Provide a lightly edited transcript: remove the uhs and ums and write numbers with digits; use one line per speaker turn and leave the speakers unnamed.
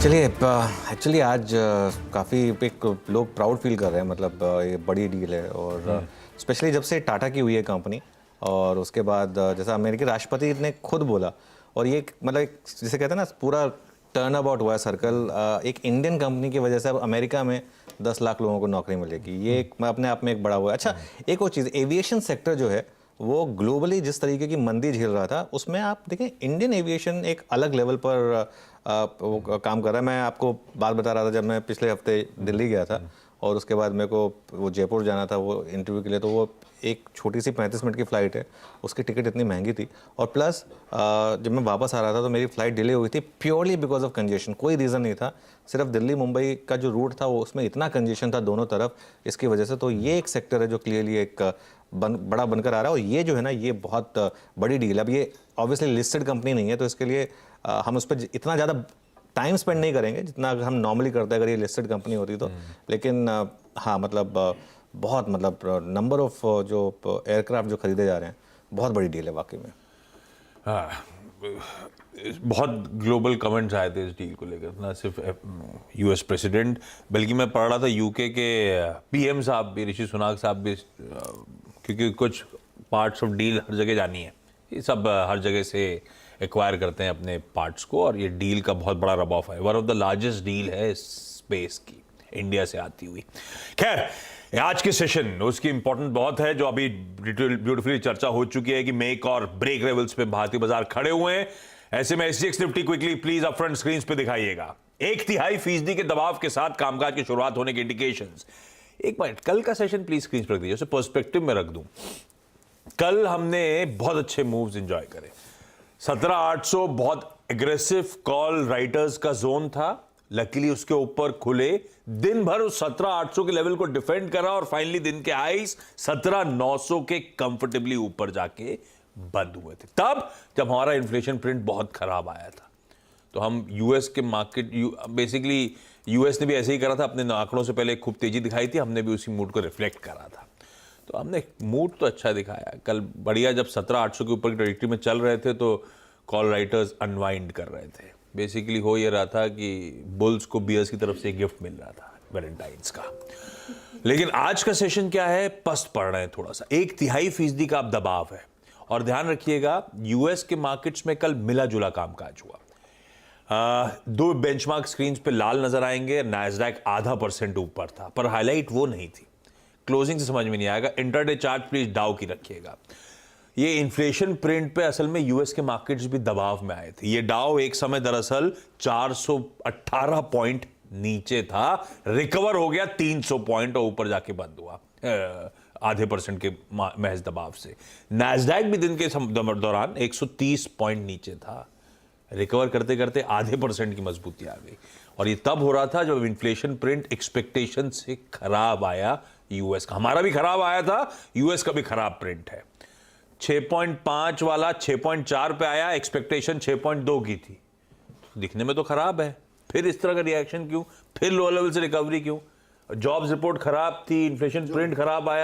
चलिए एक्चुअली आज काफ़ी एक लोग प्राउड फील कर रहे हैं, मतलब ये बड़ी डील है और स्पेशली जब से टाटा की हुई है कंपनी और उसके बाद जैसा अमेरिकी राष्ट्रपति ने खुद बोला और ये मतलब जिसे कहते हैं ना पूरा टर्न अबाउट हुआ है सर्कल, एक इंडियन कंपनी की वजह से अब अमेरिका में 10 लाख लोगों को नौकरी मिलेगी। ये एक अपने आप में एक बड़ा हुआ है। अच्छा, एक और चीज़, एविएशन सेक्टर जो है वो ग्लोबली जिस तरीके की मंदी झेल रहा था उसमें आप देखें इंडियन एविएशन एक अलग लेवल पर वो काम कर रहा है। मैं आपको बात बता रहा था, जब मैं पिछले हफ्ते दिल्ली गया था और उसके बाद मेरे को वो जयपुर जाना था वो इंटरव्यू के लिए, तो वो एक छोटी सी 35 मिनट की फ़्लाइट है, उसकी टिकट इतनी महंगी थी और प्लस जब मैं वापस आ रहा था तो मेरी फ़्लाइट डिले हुई थी प्योरली बिकॉज ऑफ कंजेशन। कोई रीज़न नहीं था, सिर्फ दिल्ली मुंबई का जो रूट था वो उसमें इतना कंजेशन था दोनों तरफ, इसकी वजह से। तो ये एक सेक्टर है जो क्लियरली एक बड़ा बनकर आ रहा है और ये जो है ना ये बहुत बड़ी डील है। अब ये ऑब्वियसली लिस्टेड कंपनी नहीं है तो इसके लिए हम उस पर इतना ज़्यादा टाइम स्पेंड नहीं करेंगे जितना हम नॉर्मली करते हैं अगर ये लिस्टेड कंपनी होती तो। लेकिन हाँ, मतलब बहुत मतलब नंबर ऑफ जो एयरक्राफ्ट जो खरीदे जा रहे हैं, बहुत बड़ी डील है वाकई में।
हाँ, बहुत ग्लोबल कमेंट्स आए थे इस डील को लेकर, ना सिर्फ यूएस प्रेसिडेंट बल्कि मैं पढ़ रहा था यूके के पीएम साहब भी, ऋषि सुनाक साहब भी, क्योंकि कुछ पार्ट्स ऑफ डील हर जगह जानी है, ये सब हर जगह से एक्वायर करते हैं अपने पार्ट्स को और ये डील का बहुत बड़ा रब ऑफ है। One of the largest deal है स्पेस की, इंडिया से आती हुई। खैर, आज के सेशन उसकी इंपॉर्टेंट बहुत है, जो अभी ब्यूटीफुली चर्चा हो चुकी है कि मेक और ब्रेक लेवल्स पे भारतीय बाजार खड़े हुए हैं। ऐसे में SGX Nifty quickly please upfront screen पे दिखाइएगा। 1/3% के दबाव के साथ कामकाज की शुरुआत होने के इंडिकेशंस। एक मिनट, कल का सेशन प्लीज स्क्रीन पर रख दीजिए, उसे पर्सपेक्टिव में रख दूं। कल हमने बहुत अच्छे मूव्स एंजॉय करे। 17,800 बहुत एग्रेसिव कॉल राइटर्स का जोन था, लकीली उसके ऊपर खुले, दिन भर उस 17,800 के लेवल को डिफेंड करा और फाइनली दिन के हाईस 17,900 के कंफर्टेबली ऊपर जाके बंद हुए थे। तब जब हमारा इन्फ्लेशन प्रिंट बहुत खराब आया था तो हम यूएस के मार्केट, बेसिकली यूएस ने भी ऐसे ही करा था, अपने आंकड़ों से पहले खूब तेजी दिखाई थी, हमने भी उसी मूड को रिफ्लेक्ट करा था। तो हमने मूड तो अच्छा दिखाया कल, बढ़िया। जब 17,800 के ऊपर की ट्रैजेक्टरी में चल रहे थे तो कॉल राइटर्स अनवाइंड कर रहे थे। बेसिकली हो ये रहा था कि बुल्स को बियर्स की तरफ से गिफ्ट मिल रहा था वैलेंटाइंस का। लेकिन आज का सेशन क्या है, पस्त पड़ रहे हैं थोड़ा सा, 1/3% का अब दबाव है। और ध्यान रखिएगा, यूएस के मार्केट्स में कल मिला जुला कामकाज हुआ। दो बेंचमार्क स्क्रीन पे लाल नजर आएंगे, नैस्डैक 0.5% ऊपर था, पर हाईलाइट वो नहीं थी, क्लोजिंग से समझ में नहीं आएगा। इंटरडे चार्ट प्लीज डाउ की रखिएगा। ये इन्फ्लेशन प्रिंट पे असल में यूएस के मार्केट्स भी दबाव में आए थे। ये डाउ एक समय दरअसल 418 पॉइंट नीचे था, रिकवर हो गया 300 पॉइंट और ऊपर जाके बंद हुआ 0.5% के महज दबाव से। नैस्डैक भी दिन के दौरान 130 पॉइंट नीचे था, रिकवर करते करते 0.5% की मजबूती आ गई। और ये तब हो रहा था जब इन्फ्लेशन प्रिंट एक्सपेक्टेशन से खराब आया यूएस का। हमारा भी खराब आया था, यूएस का भी खराब प्रिंट है। 6.5 वाला 6.4 पे आया, एक्सपेक्टेशन 6.2 की थी, दिखने में तो खराब है, फिर इस तरह का रिएक्शन क्यों, फिर लो लेवल से रिकवरी क्यों? जॉब्स रिपोर्ट खराब थी, इन्फ्लेशन प्रिंट खराब आया।